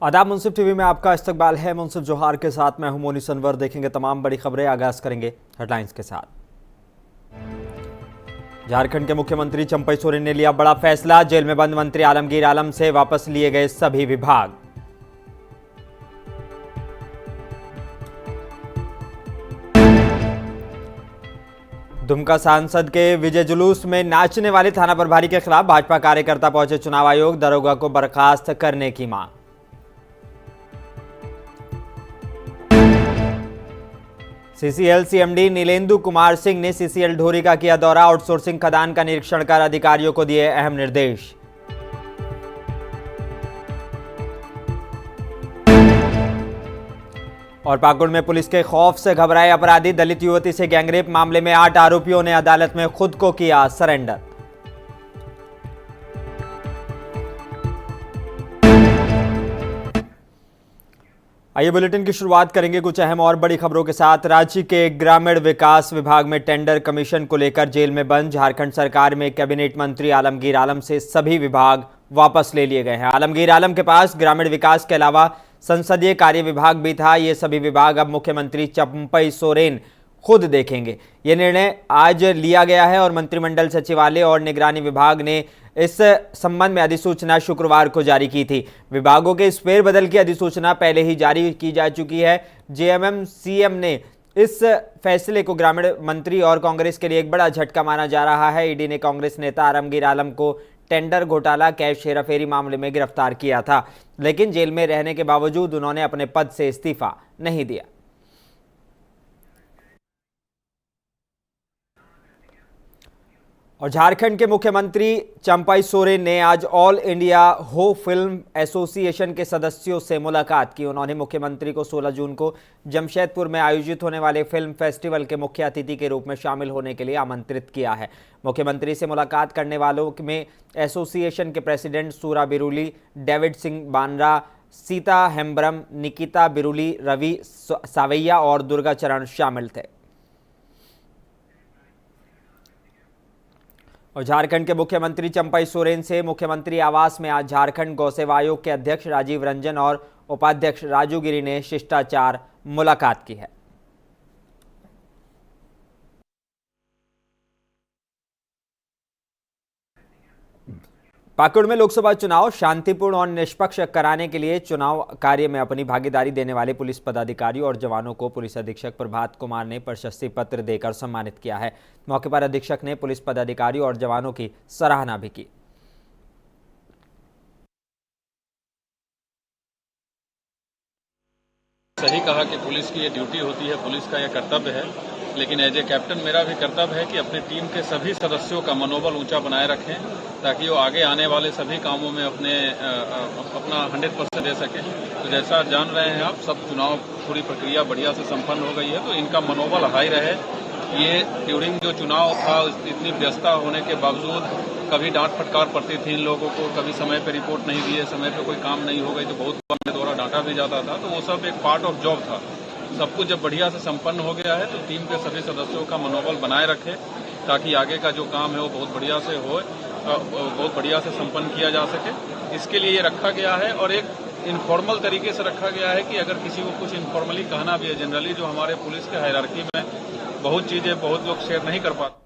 आदाब। मुंसिफ टीवी में आपका इस्तकबाल है। मुंसिफ जोहार के साथ मैं हूं मोनी सनवर। देखेंगे तमाम बड़ी खबरें। आगाज करेंगे हेडलाइंस के साथ। झारखंड के मुख्यमंत्री चंपई सोरेन ने लिया बड़ा फैसला। जेल में बंद मंत्री आलमगीर आलम से वापस लिए गए सभी विभाग। दुमका सांसद के विजय जुलूस में नाचने वाले थाना प्रभारी के खिलाफ भाजपा कार्यकर्ता पहुंचे चुनाव आयोग। दरोगा को बर्खास्त करने की मांग। सीसीएल सीएमडी नीलेंदु कुमार सिंह ने सीसीएल ढोरी का किया दौरा। आउटसोर्सिंग खदान का निरीक्षण कर अधिकारियों को दिए अहम निर्देश। और पाकुड़ में पुलिस के खौफ से घबराए अपराधी। दलित युवती से गैंगरेप मामले में 8 आरोपियों ने अदालत में खुद को किया सरेंडर। आइए बुलेटिन की शुरुआत करेंगे कुछ अहम और बड़ी खबरों के साथ। राज्य के ग्रामीण विकास विभाग में टेंडर कमीशन को लेकर जेल में बंद झारखंड सरकार में कैबिनेट मंत्री आलमगीर आलम से सभी विभाग वापस ले लिए गए हैं। आलमगीर आलम के पास ग्रामीण विकास के अलावा संसदीय कार्य विभाग भी था। ये सभी विभाग अब मुख्यमंत्री चंपई सोरेन खुद देखेंगे। ये निर्णय आज लिया गया है और मंत्रिमंडल सचिवालय और निगरानी विभाग ने इस संबंध में अधिसूचना शुक्रवार को जारी की थी। विभागों के इस फेरबदल की अधिसूचना पहले ही जारी की जा चुकी है। जेएमएम सीएम ने इस फैसले को ग्रामीण मंत्री और कांग्रेस के लिए एक बड़ा झटका माना जा रहा है। ईडी ने कांग्रेस नेता आलमगीर आलम को टेंडर घोटाला कैश हेराफेरी मामले में गिरफ्तार किया था, लेकिन जेल में रहने के बावजूद उन्होंने अपने पद से इस्तीफा नहीं दिया। और झारखंड के मुख्यमंत्री चंपई सोरेन ने आज ऑल इंडिया हो फिल्म एसोसिएशन के सदस्यों से मुलाकात की। उन्होंने मुख्यमंत्री को 16 जून को जमशेदपुर में आयोजित होने वाले फिल्म फेस्टिवल के मुख्य अतिथि के रूप में शामिल होने के लिए आमंत्रित किया है। मुख्यमंत्री से मुलाकात करने वालों में एसोसिएशन के प्रेसिडेंट सूरा बिरुली, डेविड सिंह बानरा, सीता हेम्ब्रम, निकिता बिरुली, रवि सावैया और दुर्गा चरण शामिल थे। और झारखंड के मुख्यमंत्री चंपई सोरेन से मुख्यमंत्री आवास में आज झारखंड गौ सेवा आयोग के अध्यक्ष राजीव रंजन और उपाध्यक्ष राजू गिरी ने शिष्टाचार मुलाकात की है। पाकुड़ में लोकसभा चुनाव शांतिपूर्ण और निष्पक्ष कराने के लिए चुनाव कार्य में अपनी भागीदारी देने वाले पुलिस पदाधिकारियों और जवानों को पुलिस अधीक्षक प्रभात कुमार ने प्रशस्ति पत्र देकर सम्मानित किया है। मौके पर अधीक्षक ने पुलिस पदाधिकारियों और जवानों की सराहना भी की। सही कहा कि पुलिस की ये ड्यूटी होती है, पुलिस का यह कर्तव्य है, लेकिन एज ए कैप्टन मेरा भी कर्तव्य है कि अपनी टीम के सभी सदस्यों का मनोबल ऊंचा बनाए रखें ताकि वो आगे आने वाले सभी कामों में अपना 100% दे सकें। तो जैसा जान रहे हैं आप सब, चुनाव पूरी प्रक्रिया बढ़िया से संपन्न हो गई है, तो इनका मनोबल हाई रहे। ये ड्यूरिंग जो चुनाव था इतनी व्यस्तता होने के बावजूद कभी डांट फटकार पड़ती थी इन लोगों को, कभी समय पे रिपोर्ट नहीं दिए, समय पे कोई काम नहीं हो गई तो बहुत बार मेरे द्वारा डांटा भी जाता था। तो वो सब एक पार्ट ऑफ जॉब था। सब कुछ जब बढ़िया से संपन्न हो गया है तो टीम के सभी सदस्यों का मनोबल बनाए रखें ताकि आगे का जो काम है वो बहुत बढ़िया से हो, बहुत बढ़िया से संपन्न किया जा सके। इसके लिए ये रखा गया है और एक इनफॉर्मल तरीके से रखा गया है कि अगर किसी को कुछ इनफॉर्मली कहना भी है, जनरली जो हमारे पुलिस के हायरार्की में बहुत चीजें बहुत लोग शेयर नहीं कर पाते।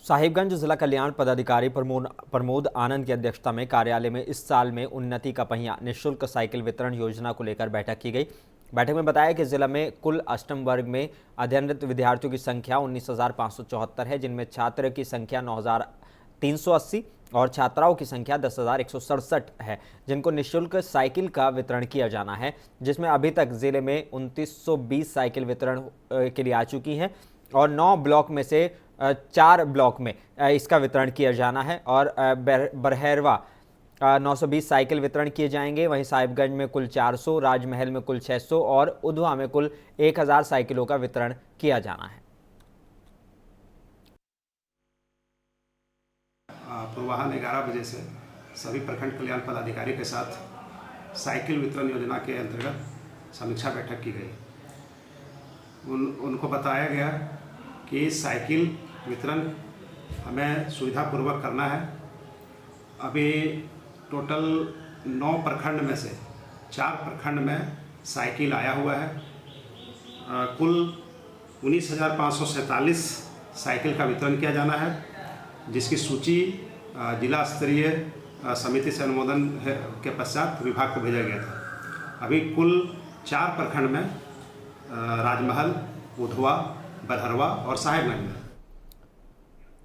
साहिबगंज जिला कल्याण पदाधिकारी प्रमोद आनंद की अध्यक्षता में कार्यालय में इस साल में उन्नति का पहिया निःशुल्क साइकिल वितरण योजना को लेकर बैठक की गई। बैठक में बताया कि जिला में कुल अष्टम वर्ग में अध्ययनरत विद्यार्थियों की संख्या 19,574 है, जिनमें छात्र की संख्या 9,380 और छात्राओं की संख्या 10,167 है, जिनको निःशुल्क साइकिल का वितरण किया जाना है, जिसमें अभी तक जिले में 2920 साइकिल वितरण के लिए आ चुकी हैं और 9 ब्लॉक में से 4 ब्लॉक में इसका वितरण किया जाना है और बरहरवा 920 साइकिल वितरण किए जाएंगे। वहीं साहिबगंज में कुल 400, राजमहल में कुल 600 और उधवा में कुल 1000 साइकिलों का वितरण किया जाना है। पूर्वाह्न 11 बजे से सभी प्रखंड कल्याण पदाधिकारी के साथ साइकिल वितरण योजना के अंतर्गत समीक्षा बैठक की गई। उनको बताया गया कि साइकिल वितरण हमें सुविधापूर्वक करना है। अभी टोटल 9 प्रखंड में से 4 प्रखंड में साइकिल आया हुआ है। कुल 19,547 साइकिल का वितरण किया जाना है, जिसकी सूची जिला स्तरीय समिति से अनुमोदन के पश्चात विभाग को भेजा गया था। अभी कुल 4 प्रखंड में राजमहल, उधवा, बरहरवा और साहेबगंज में।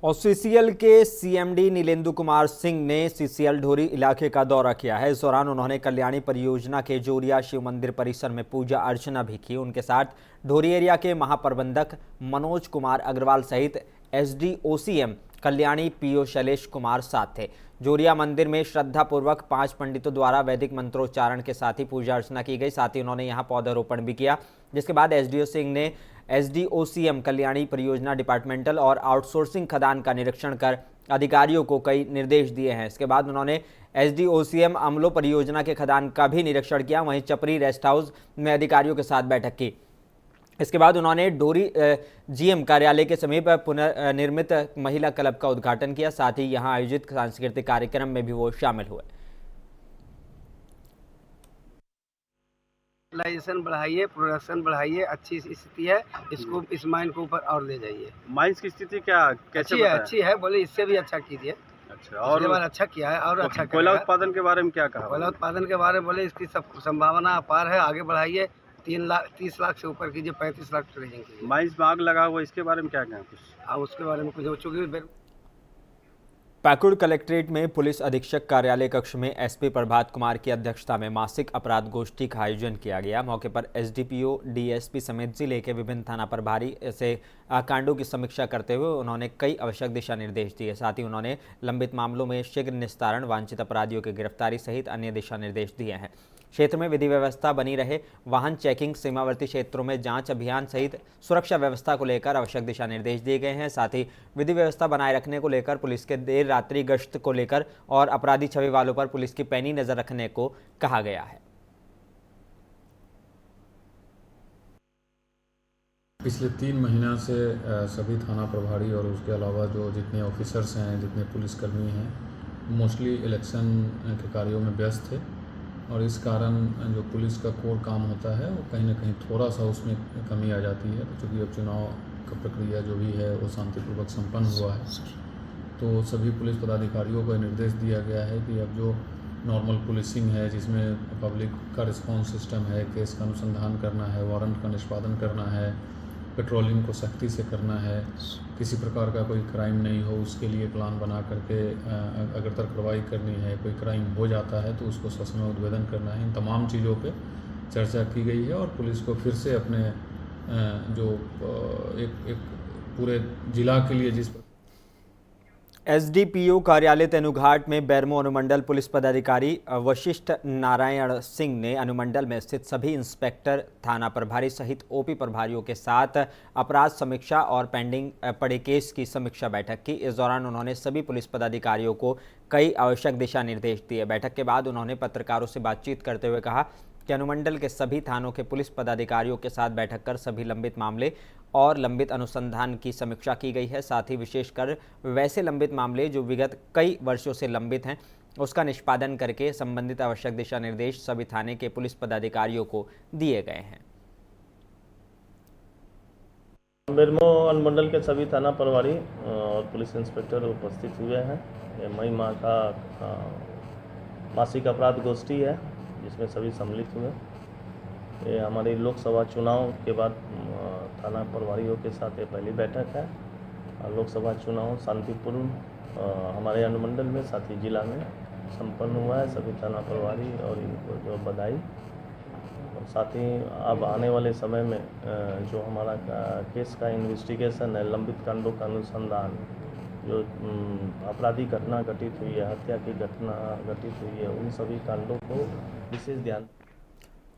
और सीसीएल के सीएमडी नीलेंदु कुमार सिंह ने सीसीएल ढोरी इलाके का दौरा किया है। इस दौरान उन्होंने कल्याणी परियोजना के जोरिया शिव मंदिर परिसर में पूजा अर्चना भी की। उनके साथ ढोरी एरिया के महाप्रबंधक मनोज कुमार अग्रवाल सहित एसडीओसीएम कल्याणी पीओ शैलेश कुमार साथ थे। जोरिया मंदिर में श्रद्धापूर्वक 5 पंडितों द्वारा वैदिक मंत्रोच्चारण के साथ ही पूजा अर्चना की गई। साथ ही उन्होंने यहां पौधारोपण भी किया, जिसके बाद एसडीओ सिंह ने एसडीओसीएम कल्याणी परियोजना डिपार्टमेंटल और आउटसोर्सिंग खदान का निरीक्षण कर अधिकारियों को कई निर्देश दिए हैं। इसके बाद उन्होंने एसडीओसीएम अमलो परियोजना के खदान का भी निरीक्षण किया। वहीं चपरी रेस्ट हाउस में अधिकारियों के साथ बैठक की। इसके बाद उन्होंने डोरी जीएम कार्यालय के समीप पुनर्निर्मित महिला क्लब का उद्घाटन किया। साथ ही यहां आयोजित सांस्कृतिक कार्यक्रम में भी वो शामिल हुए। यूटिलाइजेशन बढ़ाइए, प्रोडक्शन बढ़ाइए, अच्छी स्थिति है, इसको इस माइन को ऊपर और ले जाइए। माइंस की स्थिति क्या कैसे अच्छी है, बोले इससे भी अच्छा कीजिए। अच्छा, और अच्छा किया है और अच्छा कोयला उत्पादन के बारे में क्या कहा? कोयला उत्पादन के बारे में बोले इसकी सब संभावना अपार है, आगे बढ़ाइए। 30 लाख से ऊपर कीजिए, 35 लाख ट्रेडिंग कीजिए। माइंस में आग लगा हुआ, इसके बारे में क्या कहें कुछ? उसके बारे में कुछ चूंकि पाकुड़ कलेक्ट्रेट में पुलिस अधीक्षक कार्यालय कक्ष में एसपी प्रभात कुमार की अध्यक्षता में मासिक अपराध गोष्ठी का आयोजन किया गया। मौके पर एसडीपीओ, डीएसपी समेत जिले के विभिन्न थाना प्रभारी से कांडों की समीक्षा करते हुए उन्होंने कई आवश्यक दिशा निर्देश दिए। साथ ही उन्होंने लंबित मामलों में शीघ्र निस्तारण, वांछित अपराधियों की गिरफ्तारी सहित अन्य दिशा निर्देश दिए हैं। क्षेत्र में विधि व्यवस्था बनी रहे, वाहन चेकिंग, सीमावर्ती क्षेत्रों में जांच अभियान सहित सुरक्षा व्यवस्था को लेकर आवश्यक दिशा निर्देश दिए गए हैं। साथ ही विधि व्यवस्था बनाए रखने को लेकर पुलिस के देर रात्रि गश्त को लेकर और अपराधी छवि वालों पर पुलिस की पैनी नजर रखने को कहा गया है। पिछले 3 महीना से सभी थाना प्रभारी और उसके अलावा जो जितने ऑफिसर्स हैं, जितने पुलिसकर्मी हैं, मोस्टली इलेक्शन के कार्यों में व्यस्त थे और इस कारण जो पुलिस का कोर काम होता है वो कहीं ना कहीं थोड़ा सा उसमें कमी आ जाती है। क्योंकि अब चुनाव का प्रक्रिया जो भी है वो शांतिपूर्वक संपन्न हुआ है, तो सभी पुलिस पदाधिकारियों को निर्देश दिया गया है कि अब जो नॉर्मल पुलिसिंग है, जिसमें पब्लिक का रिस्पांस सिस्टम है, केस का अनुसंधान करना है, वारंट का निष्पादन करना है, पेट्रोलिंग को सख्ती से करना है, किसी प्रकार का कोई क्राइम नहीं हो उसके लिए प्लान बना करके अगर कार्रवाई करनी है, कोई क्राइम हो जाता है तो उसको ससमय उद्भेदन करना है। इन तमाम चीज़ों पे चर्चा की गई है और पुलिस को फिर से अपने जो एक पूरे जिला के लिए जिस एसडीपीओ कार्यालय तेनुघाट में बैरमो अनुमंडल पुलिस पदाधिकारी वशिष्ठ नारायण सिंह ने अनुमंडल में स्थित सभी इंस्पेक्टर, थाना प्रभारी सहित ओपी प्रभारियों के साथ अपराध समीक्षा और पेंडिंग पड़े केस की समीक्षा बैठक की। इस दौरान उन्होंने सभी पुलिस पदाधिकारियों को कई आवश्यक दिशा निर्देश दिए। बैठक के बाद उन्होंने पत्रकारों से बातचीत करते हुए कहा कि अनुमंडल के सभी थानों के पुलिस पदाधिकारियों के साथ बैठक कर सभी लंबित मामले और लंबित अनुसंधान की समीक्षा की गई है। साथ ही विशेषकर वैसे लंबित मामले जो विगत कई वर्षों से लंबित हैं उसका निष्पादन करके संबंधित आवश्यक दिशा निर्देश सभी थाने के पुलिस पदाधिकारियों को दिए गए हैं। बैरमो अनुमंडल के सभी थाना प्रभारी और पुलिस इंस्पेक्टर उपस्थित हुए हैं। ये मई माह का मासिक अपराध गोष्ठी है जिसमें सभी सम्मिलित हुए। ये हमारी लोकसभा चुनाव के बाद थाना प्रभारियों के साथ ये पहली बैठक है। लोकसभा चुनाव शांतिपूर्ण हमारे अनुमंडल में साथ ही जिला में संपन्न हुआ है। सभी थाना प्रभारी और इनको जो बधाई, और साथ ही अब आने वाले समय में जो हमारा केस का इन्वेस्टिगेशन है, लंबित कांडों का अनुसंधान, जो आपराधिक घटना घटित हुई है, हत्या की घटना घटित हुई है, उन सभी कांडों को विशेष ध्यान।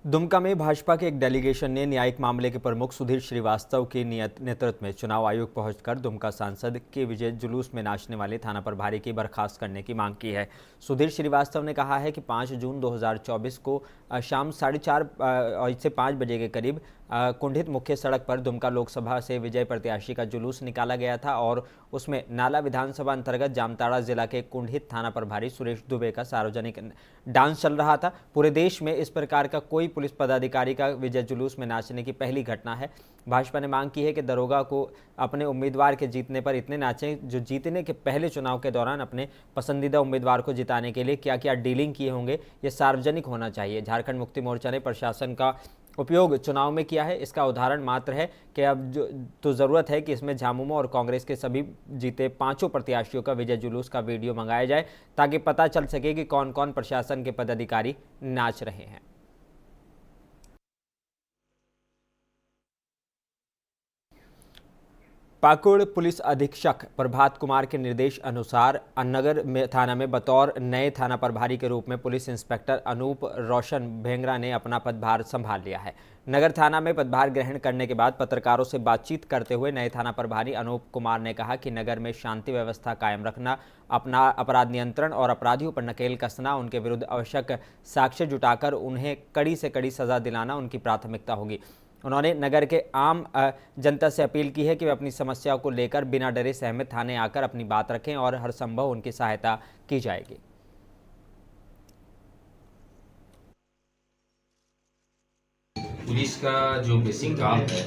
दुमका में भाजपा के एक डेलीगेशन ने न्यायिक मामले के प्रमुख सुधीर श्रीवास्तव के नेतृत्व में चुनाव आयोग पहुंचकर दुमका सांसद के विजय जुलूस में नाचने वाले थाना प्रभारी की बर्खास्त करने की मांग की है। सुधीर श्रीवास्तव ने कहा है कि 5 जून 2024 को शाम 4:30 से 5 बजे के करीब कुंडित मुख्य सड़क पर दुमका लोकसभा से विजय प्रत्याशी का जुलूस निकाला गया था और उसमें नाला विधानसभा अंतर्गत जामताड़ा जिला के कुंडित थाना प्रभारी सुरेश दुबे का सार्वजनिक डांस चल रहा था। पूरे देश में इस प्रकार का कोई पुलिस पदाधिकारी का विजय जुलूस में नाचने की पहली घटना है। भाजपा ने मांग की है कि दरोगा को अपने उम्मीदवार के जीतने पर इतने नाचें जो जीतने के पहले चुनाव के दौरान अपने पसंदीदा उम्मीदवार को जिताने के लिए क्या क्या डीलिंग किए होंगे, ये सार्वजनिक होना चाहिए। झारखंड मुक्ति मोर्चा ने प्रशासन का उपयोग चुनाव में किया है, इसका उदाहरण मात्र है कि अब तो ज़रूरत है कि इसमें झामुमो और कांग्रेस के सभी जीते 5 प्रत्याशियों का विजय जुलूस का वीडियो मंगाया जाए ताकि पता चल सके कि कौन कौन प्रशासन के पदाधिकारी नाच रहे हैं। पाकुड़ पुलिस अधीक्षक प्रभात कुमार के निर्देश अनुसार नगर थाना में बतौर नए थाना प्रभारी के रूप में पुलिस इंस्पेक्टर अनूप रोशन भेंगरा ने अपना पदभार संभाल लिया है। नगर थाना में पदभार ग्रहण करने के बाद पत्रकारों से बातचीत करते हुए नए थाना प्रभारी अनूप कुमार ने कहा कि नगर में शांति व्यवस्था कायम रखना, अपना अपराध नियंत्रण और अपराधियों पर नकेल कसना, उनके विरुद्ध आवश्यक साक्ष्य जुटाकर उन्हें कड़ी से कड़ी सजा दिलाना उनकी प्राथमिकता होगी। उन्होंने नगर के आम जनता से अपील की है कि वे अपनी समस्याओं को लेकर बिना डरे सहमत थाने आकर अपनी बात रखें और हर संभव उनकी सहायता की जाएगी। पुलिस का जो बेसिक काम है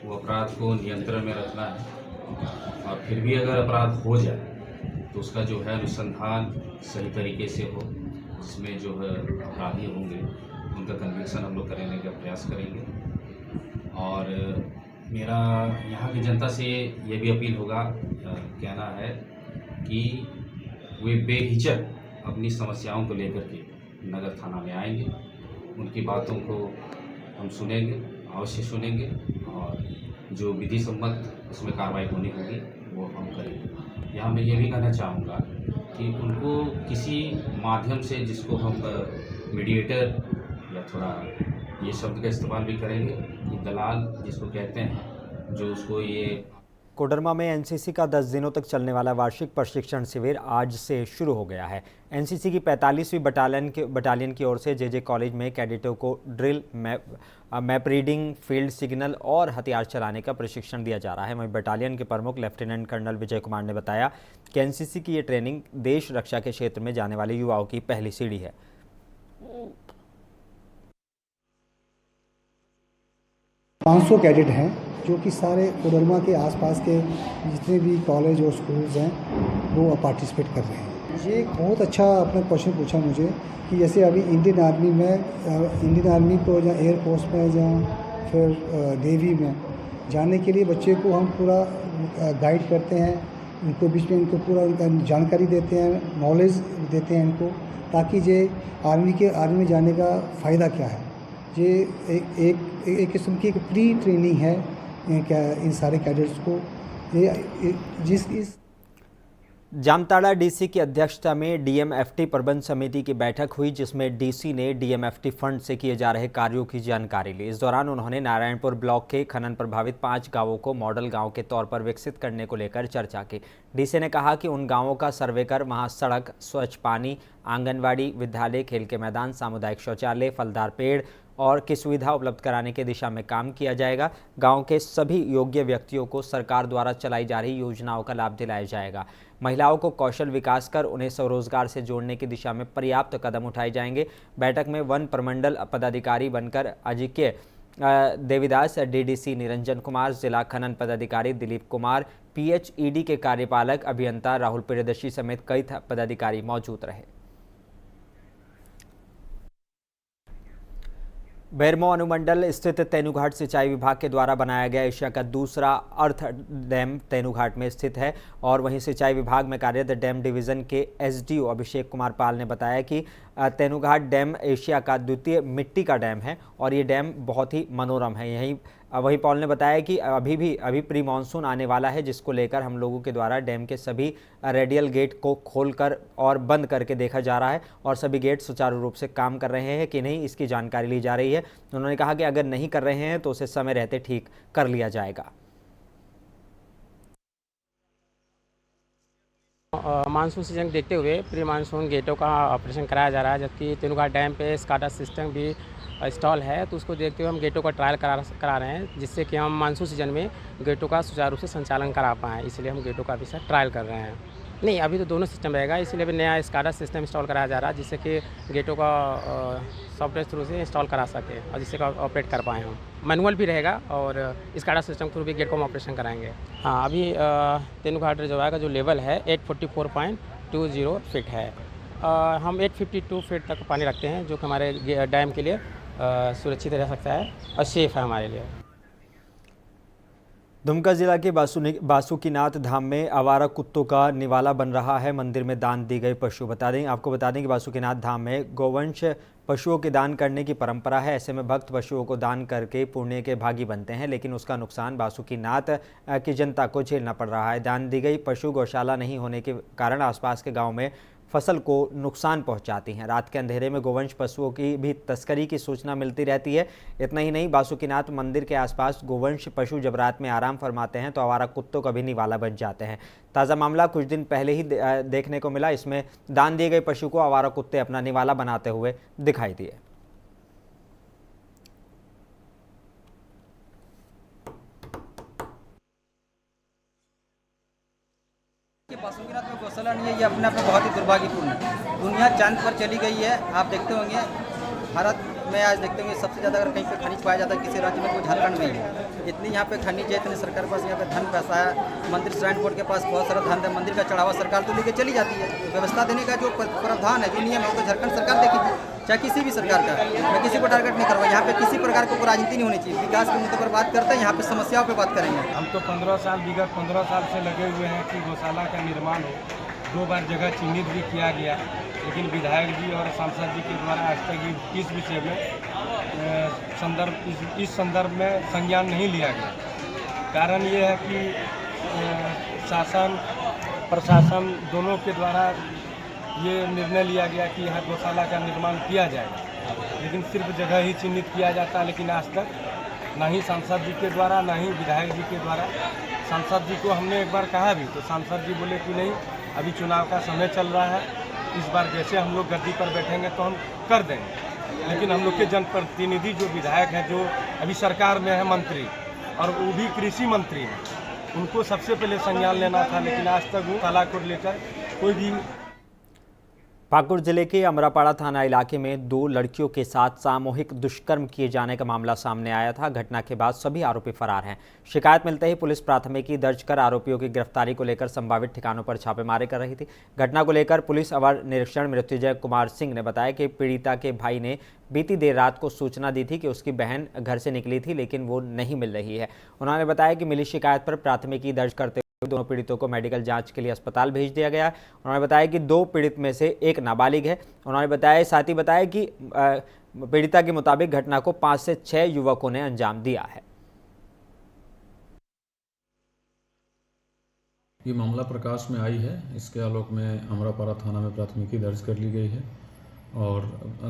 वो अपराध को नियंत्रण में रखना है और फिर भी अगर अपराध हो जाए तो उसका जो है अनुसंधान सही तरीके से हो, जिसमें जो है अपराधी होंगे उनका कन्विक्शन हम लोग करने का प्रयास करेंगे। और मेरा यहाँ की जनता से ये भी अपील होगा, कहना है कि वे बेहिचक अपनी समस्याओं को लेकर के नगर थाना में आएंगे, उनकी बातों को हम सुनेंगे, अवश्य सुनेंगे और जो विधि सम्मत उसमें कार्रवाई होनी होगी वो हम करेंगे। यहाँ मैं ये भी कहना चाहूँगा कि उनको किसी माध्यम से, जिसको हम मीडिएटर या थोड़ा ये शब्द का इस्तेमाल भी करेंगे कि दलाल जिसको कहते हैं, जो उसको ये कोडरमा में एनसीसी का 10 दिनों तक चलने वाला वार्षिक प्रशिक्षण शिविर आज से शुरू हो गया है। एनसीसी की 45वीं बटालियन की ओर से जेजे कॉलेज में कैडेटों को drill, map reading, field signal और हथियार चलाने का प्रशिक्षण दिया जा रहा है। वहीं बटालियन के प्रमुख लेफ्टिनेंट कर्नल विजय कुमार ने बताया कि एनसीसी की ये ट्रेनिंग देश रक्षा के क्षेत्र में जाने वाले युवाओं की पहली सीढ़ी है। पाँच 500 कैडेट हैं जो कि सारे कोडरमा के आसपास के जितने भी कॉलेज और स्कूल्स हैं वो पार्टिसिपेट कर रहे हैं। ये एक बहुत अच्छा आपने क्वेश्चन पूछा मुझे कि जैसे अभी इंडियन आर्मी को या एयरफोर्स में या फिर नेवी में जाने के लिए बच्चे को हम पूरा गाइड करते हैं, उनको बीच में उनको पूरा जानकारी देते हैं, नॉलेज देते हैं इनको, ताकि ये आर्मी में जाने का फ़ायदा क्या है। ये एक किस्म की एक प्री ट्रेनिंग है क्या इन सारे कैडेट्स को। जामताड़ा डीसी की अध्यक्षता में डीएमएफटी प्रबंध समिति की बैठक हुई, जिसमें डीसी ने डीएमएफटी फंड से किए जा रहे कार्यों की जानकारी ली। इस दौरान उन्होंने नारायणपुर ब्लॉक के खनन प्रभावित 5 गांवों को मॉडल गांव के तौर पर विकसित करने को लेकर चर्चा की। डीसी ने कहा कि उन गांवों का सर्वे कर वहां सड़क, स्वच्छ पानी, आंगनवाड़ी, विद्यालय, खेल के मैदान, सामुदायिक शौचालय, फलदार पेड़ और की सुविधा उपलब्ध कराने की दिशा में काम किया जाएगा। गांव के सभी योग्य व्यक्तियों को सरकार द्वारा चलाई जा रही योजनाओं का लाभ दिलाया जाएगा। महिलाओं को कौशल विकास कर उन्हें स्वरोजगार से जोड़ने की दिशा में पर्याप्त कदम उठाए जाएंगे। बैठक में वन प्रमंडल पदाधिकारी बनकर अजिक्य देवीदास, डीडीसी निरंजन कुमार, जिला खनन पदाधिकारी दिलीप कुमार, पीएचईडी के कार्यपालक अभियंता राहुल प्रियदर्शी समेत कई पदाधिकारी मौजूद रहे। बैरमो अनुमंडल स्थित तेनुघाट सिंचाई विभाग के द्वारा बनाया गया एशिया का दूसरा अर्थ डैम तेनुघाट में स्थित है और वहीं सिंचाई विभाग में कार्यरत डैम डिवीज़न के एसडीओ अभिषेक कुमार पाल ने बताया कि तेनुघाट डैम एशिया का द्वितीय मिट्टी का डैम है और ये डैम बहुत ही मनोरम है। वहीं पॉल ने बताया कि अभी प्री मानसून आने वाला है, जिसको लेकर हम लोगों के द्वारा डैम के सभी रेडियल गेट को खोलकर और बंद करके देखा जा रहा है और सभी गेट सुचारू रूप से काम कर रहे हैं कि नहीं, इसकी जानकारी ली जा रही है। उन्होंने कहा कि अगर नहीं कर रहे हैं तो उसे समय रहते ठीक कर लिया जाएगा। मानसून सीजन देखते हुए प्री मानसून गेटों का ऑपरेशन कराया जा रहा है, जबकि तेनुघाट डैम पे स्काडा सिस्टम भी स्टॉल है, तो उसको देखते हुए हम गेटों का ट्रायल करा रहे हैं, जिससे कि हम मानसून सीजन में गेटों का सुचारू रूप से संचालन करा पाएँ। इसलिए हम गेटों का अभी सर ट्रायल कर रहे हैं। नहीं, अभी तो दोनों सिस्टम रहेगा, इसलिए अभी नया स्काडा सिस्टम इंस्टॉल कराया जा रहा है, जिससे कि गेटों का सॉफ्टवेयर थ्रू से इंस्टॉल करा सके और जिससे का ऑपरेट कर पाएँ हम। मैनुअल भी रहेगा और स्काडा सिस्टम थ्रू भी गेट को हम ऑपरेशन कराएंगे। हाँ, अभी तेनुघाट रिजर्वायर का जो लेवल है 844.20 फीट है। हम 852 फीट तक पानी रखते हैं, जो कि हमारे डैम के लिए सुरक्षित रह सकता है और सेफ है हमारे लिए। दुमका जिला के बासुकीनाथ धाम में आवारा कुत्तों का निवाला बन रहा है। मंदिर में दान दी गई पशु आपको बता दें कि बासुकीनाथ धाम में गोवंश पशुओं के दान करने की परंपरा है। ऐसे में भक्त पशुओं को दान करके पुण्य के भागी बनते हैं, लेकिन उसका नुकसान बासुकीनाथ की जनता को झेलना पड़ रहा है। दान दी गई पशु गौशाला नहीं होने के कारण आसपास के गाँव में फसल को नुकसान पहुंचाती हैं। रात के अंधेरे में गोवंश पशुओं की भी तस्करी की सूचना मिलती रहती है। इतना ही नहीं, बासुकीनाथ मंदिर के आसपास गोवंश पशु जब रात में आराम फरमाते हैं तो आवारा कुत्तों का भी निवाला बन जाते हैं। ताज़ा मामला कुछ दिन पहले ही देखने को मिला। इसमें दान दिए गए पशु को आवारा कुत्ते अपना निवाला बनाते हुए दिखाई दिए। बासुकीनाथ में गौशाला नहीं है, ये अपने आप में बहुत ही दुर्भाग्यपूर्ण है। दुनिया चांद पर चली गई है। आप देखते होंगे भारत में आज देखते होंगे सबसे ज़्यादा अगर कहीं पे खनिज पाया जाता है किसी राज्य में, कोई झारखंड में है। इतनी यहाँ पे खनिज है, इतनी सरकार के पास यहाँ पे धन पैसा है। मंदिर श्राइन बोर्ड के पास बहुत सारा धन है। मंदिर का चढ़ावा सरकार तो लेके चली जाती है। व्यवस्था देने का जो प्रावधान है, जो नियम है, वो तो झारखंड सरकार देखेगी, चाहे किसी भी सरकार का। मैं किसी को टारगेट नहीं करूँगा। यहाँ पे किसी प्रकार को राजनीति नहीं होनी चाहिए। विकास के मुद्दे पर बात करते हैं, यहाँ पे समस्याओं पर बात करेंगे। हम तो 15 साल से लगे हुए हैं कि गौशाला का निर्माण हो। 2 बार जगह चिन्हित भी किया गया, लेकिन विधायक जी और सांसद जी के द्वारा आज तक इस विषय में इस संदर्भ में संज्ञान नहीं लिया गया। कारण ये है कि शासन प्रशासन दोनों के द्वारा ये निर्णय लिया गया कि यहाँ गौशाला का निर्माण किया जाएगा, लेकिन सिर्फ जगह ही चिन्हित किया जाता है। लेकिन आज तक ना ही सांसद जी के द्वारा, ना ही विधायक जी के द्वारा। सांसद जी को हमने एक बार कहा भी, तो सांसद जी बोले कि नहीं, अभी चुनाव का समय चल रहा है, इस बार जैसे हम लोग गद्दी पर बैठेंगे तो हम कर देंगे। लेकिन हम लोग के जनप्रतिनिधि जो विधायक हैं, जो अभी सरकार में है मंत्री, और वो भी कृषि मंत्री हैं, उनको सबसे पहले संज्ञान लेना था। लेकिन आज तक वो गौशाला को लेकर कोई भी। पाकुड़ जिले के अमरापाड़ा थाना इलाके में 2 लड़कियों के साथ सामूहिक दुष्कर्म किए जाने का मामला सामने आया था। घटना के बाद सभी आरोपी फरार हैं। शिकायत मिलते ही पुलिस प्राथमिकी दर्ज कर आरोपियों की गिरफ्तारी को लेकर संभावित ठिकानों पर छापेमारी कर रही थी। घटना को लेकर पुलिस अवर निरीक्षण मृत्युंजय कुमार सिंह ने बताया कि पीड़िता के भाई ने बीती देर रात को सूचना दी थी कि उसकी बहन घर से निकली थी, लेकिन वो नहीं मिल रही है। उन्होंने बताया कि मिली शिकायत पर प्राथमिकी दर्ज करते दोनों पीड़ितों को मेडिकल जांच के लिए अस्पताल भेज दिया गया है। उन्होंने बताया कि 2 पीड़ित में से एक नाबालिग है। उन्होंने साथ ही बताया कि पीड़िता के मुताबिक घटना को 5 से 6 युवकों ने अंजाम दिया है। ये मामला प्रकाश में आई है। इसके आलोक में अमरापाड़ा थाना में प्राथमिकी दर्ज कर ली गई है और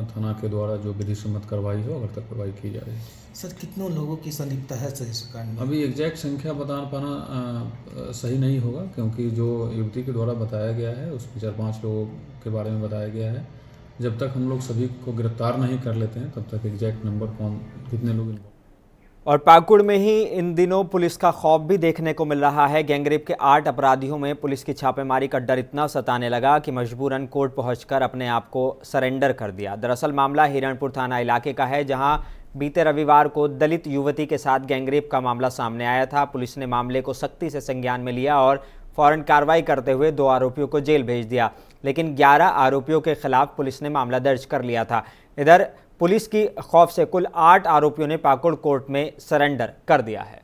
थाना के द्वारा जो विधि सम्मत कार्रवाई हो अगर तक कार्रवाई की जा रही है। सर, कितनों लोगों की संलिप्तता है सर इस कांड में? अभी एग्जैक्ट संख्या बता पाना सही नहीं होगा, क्योंकि जो युवती के द्वारा बताया गया है उसमें 4-5 लोगों के बारे में बताया गया है। जब तक हम लोग सभी को गिरफ्तार नहीं कर लेते हैं तब तक एग्जैक्ट नंबर कौन कितने लोग। और पाकुड़ में ही इन दिनों पुलिस का खौफ भी देखने को मिल रहा है। गैंगरेप के 8 अपराधियों में पुलिस की छापेमारी का डर इतना सताने लगा कि मजबूरन कोर्ट पहुंचकर अपने आप को सरेंडर कर दिया। दरअसल मामला हिरणपुर थाना इलाके का है, जहां बीते रविवार को दलित युवती के साथ गैंगरेप का मामला सामने आया था। पुलिस ने मामले को सख्ती से संज्ञान में लिया और फौरन कार्रवाई करते हुए 2 आरोपियों को जेल भेज दिया, लेकिन 11 आरोपियों के खिलाफ पुलिस ने मामला दर्ज कर लिया था। इधर पुलिस की खौफ से कुल 8 आरोपियों ने पाकुड़ कोर्ट में सरेंडर कर दिया है।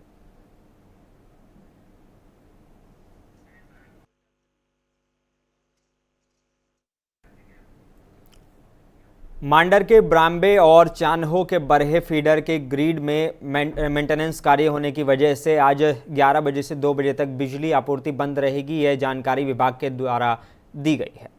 मांडर के ब्राम्बे और चान्हो के बरहे फीडर के ग्रिड में मेंटेनेंस कार्य होने की वजह से आज 11 बजे से 2 बजे तक बिजली आपूर्ति बंद रहेगी। यह जानकारी विभाग के द्वारा दी गई है।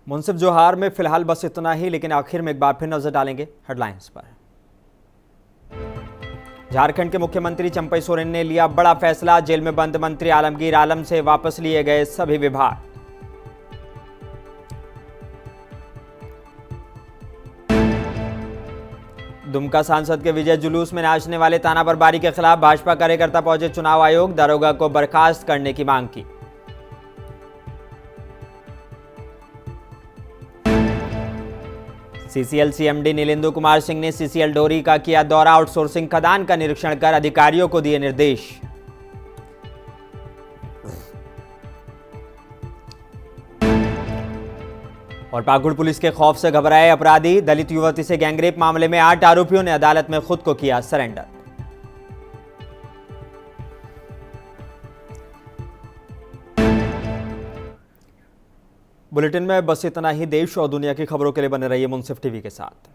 मुंसिफ जोहार में फिलहाल बस इतना ही, लेकिन आखिर में एक बार फिर नजर डालेंगे हेडलाइंस पर। झारखंड के मुख्यमंत्री चंपई सोरेन ने लिया बड़ा फैसला, जेल में बंद मंत्री आलमगीर आलम से वापस लिए गए सभी विभाग। दुमका सांसद के विजय जुलूस में नाचने वाले ताना बरबारी के खिलाफ भाजपा कार्यकर्ता पहुंचे चुनाव आयोग, दारोगा को बर्खास्त करने की मांग की। सीसीएल सीएमडी नीलेंदु कुमार सिंह ने सीसीएल डोरी का किया दौरा, आउटसोर्सिंग खदान का निरीक्षण कर अधिकारियों को दिए निर्देश। और पाकुड़ पुलिस के खौफ से घबराए अपराधी, दलित युवती से गैंगरेप मामले में 8 आरोपियों ने अदालत में खुद को किया सरेंडर। बुलेटिन में बस इतना ही। देश और दुनिया की खबरों के लिए बने रहिए मुंसिफ टीवी के साथ।